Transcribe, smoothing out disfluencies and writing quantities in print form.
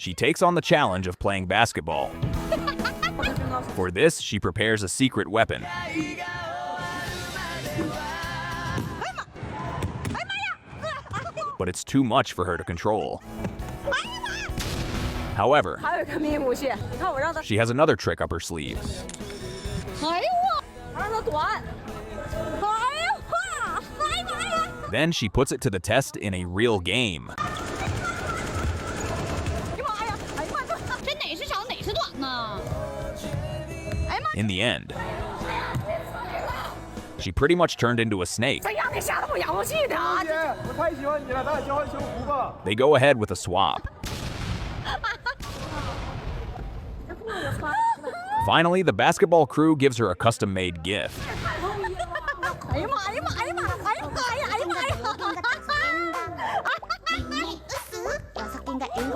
She takes on the challenge of playing basketball. For this, she prepares a secret weapon. But it's too much for her to control. However, she has another trick up her sleeve. Then she puts it to the test in a real game. In the end, she pretty much turned into a snake. They go ahead with a swap. Finally, the basketball crew gives her a custom-made gift.